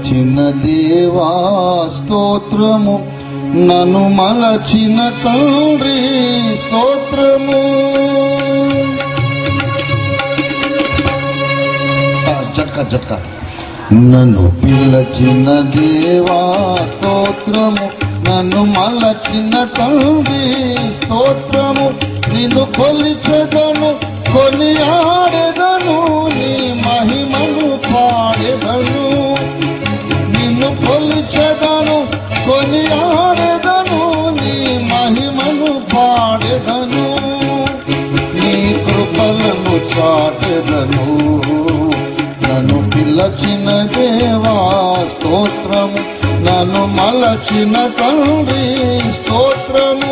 పిలచిన దేవా స్తోత్రము, నన్ను మలచిన తండ్రి స్తోత్రము. జట్కా నన్ను పిలచిన దేవా స్తోత్రము, నన్ను మలచిన తండ్రి స్తోత్రము. నిన్ను కొలిచెదను కొనియాడెదను, నీ మహిమను పాడెదను. నిన్ను కొలిచెదను కొనియాడెదను, నీ మహిమను పాడెదను. నీ కృపలను చాటెదను, నన్ను పిలచిన దేవా స్తోత్రము, నన్ను మలచిన తండ్రి స్తోత్రము.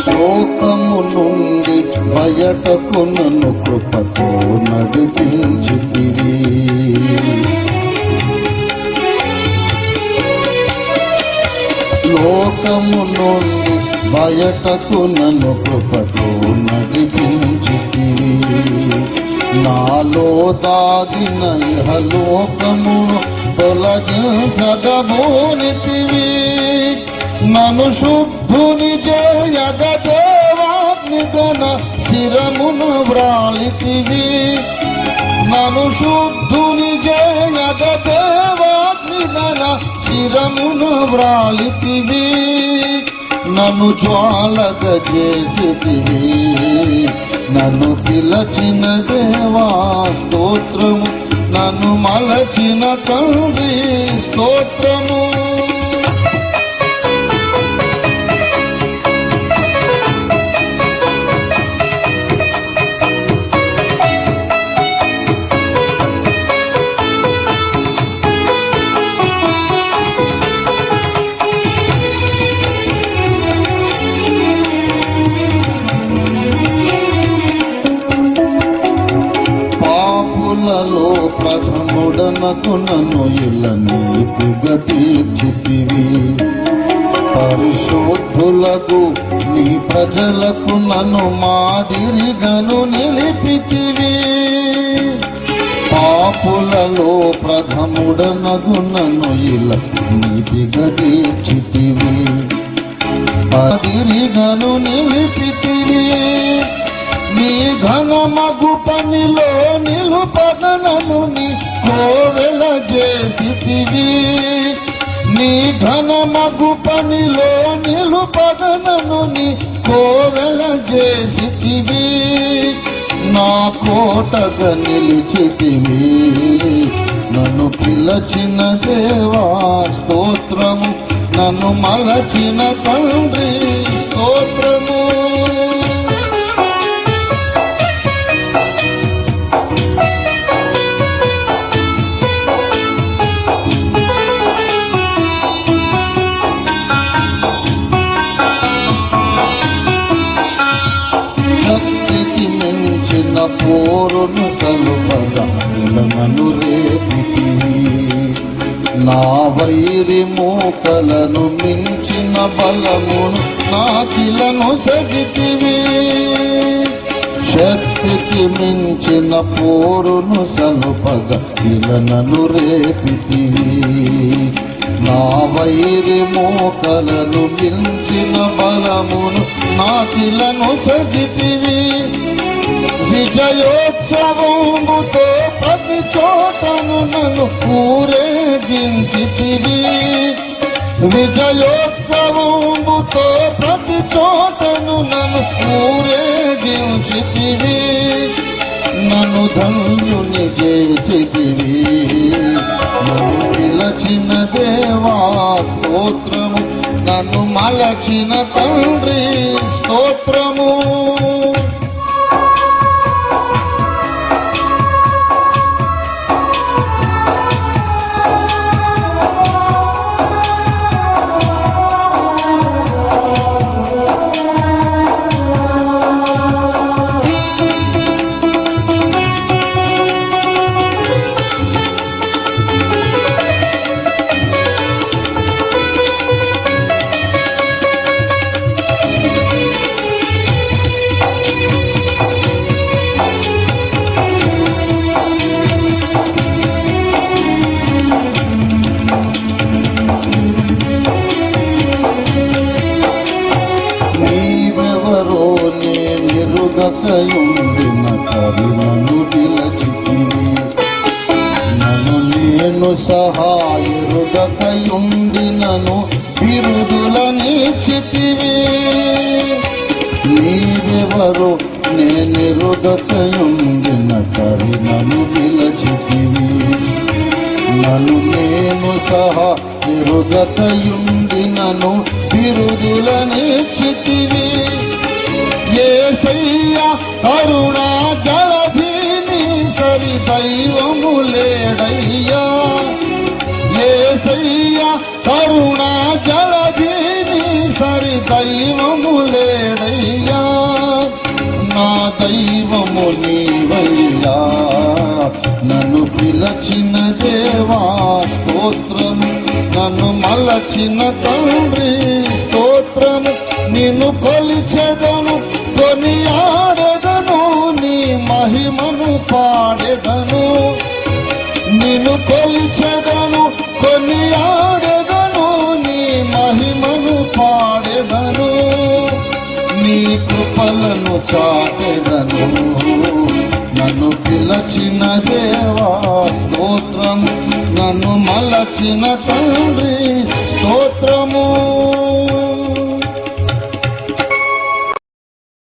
లోకము నుండి బయటకు నన్ను కృపతో నడిపించితివి. లోకము నుండి బయటకు నన్ను కృపతో నడిపించితివి. నాలో దాగిన ఇహలోకమును తొలగించగబోనితివి. నన్ను శుద్ధుని చేయగ దేవాగ్నిగన శిరమును వ్రాలితివి. నన్ను శుద్ధుని చేయగ దేవాగ్నిగన శిరమును వ్రాలితివి. నన్ను జ్వాలగ చేసితివి, నన్ను పిలచిన దేవా స్తోత్రము, నన్ను మలచిన తండ్రి స్తోత్రము. పాపులలో ప్రథముడనకు నన్ను ఇలా నీతిగా తీర్చితివి. పరిశుద్ధులకు నీ ప్రజలకు నన్ను మాదిరిగను నిలిపితివి. పాపులలో ప్రథముడనకు నన్ను ఇలా నీతిగా తీర్చితివి. మాదిరిగను నిలిపితివి. నీ ఘనమగు పనిలో నిలుపగనను నీ కోవెల చేసితివి. నీ ఘనమగు పనిలో నిలుపగనను నీ కోవెల చేసితివి. నా కోటగా నిలిచితివి, నన్ను పిలచిన దేవా స్తోత్రము, నన్ను మలచిన తండ్రి స్తోత్రము. శక్తికి మించిన పోరును సలుపగా నన్ను రేపితివి. నా వైరి మూకలను మించిన బలమును నాకిలను సగితివి. శక్తికి మించిన పోరును సలుపగా నన్ను రేపితివి. నా వైరి మోకలను మించిన బలమును నాకిలను సగితివి. విజయోత్సవముతో ప్రతి చోటను నన్ను ఊరేగించితివి. విజయోత్సవముతో ప్రతి చోటను నన్ను ఊరేగించితివి. నన్ను ధన్యుని చేసితివి. నన్ను పిలచిన దేవా స్తోత్రము, నన్ను మలచిన తండ్రి స్తోత్రము. ఎరుగకయుండిన కరుణను పిలచితివి. నన్ను నేను సహా ఎరుగకయుండినను బిరుదులనిచ్చితివి. నీవెవరు నేనెరుగకయుండిన కరుణను పిలచితివి. నన్ను నేను సహా ఎరుగకయుండినను బిరుదులనిచ్చితివి. యేసయ్యా కరుణా జలధిని సరి దైవము లేడయ్యా. యేసయ్యా కరుణా జలధిని సరి దైవము లేడయ్యా. నా దైవము నీవయ్యా. నన్ను పిలచిన దేవా స్తోత్రము. నన్ను మలచిన తండ్రి స్తోత్రము. నిన్ను కొలిచెదను కొనియాడెదను నీ మహిమను పాడెదను. నిన్ను కొలిచెదను కొనియాడెదను నీ మహిమను పాడెదను. నీ కృపలను చాటెదను. నన్ను పిలచిన దేవా స్తోత్రము. నన్ను మలచిన తండ్రి స్తోత్రము.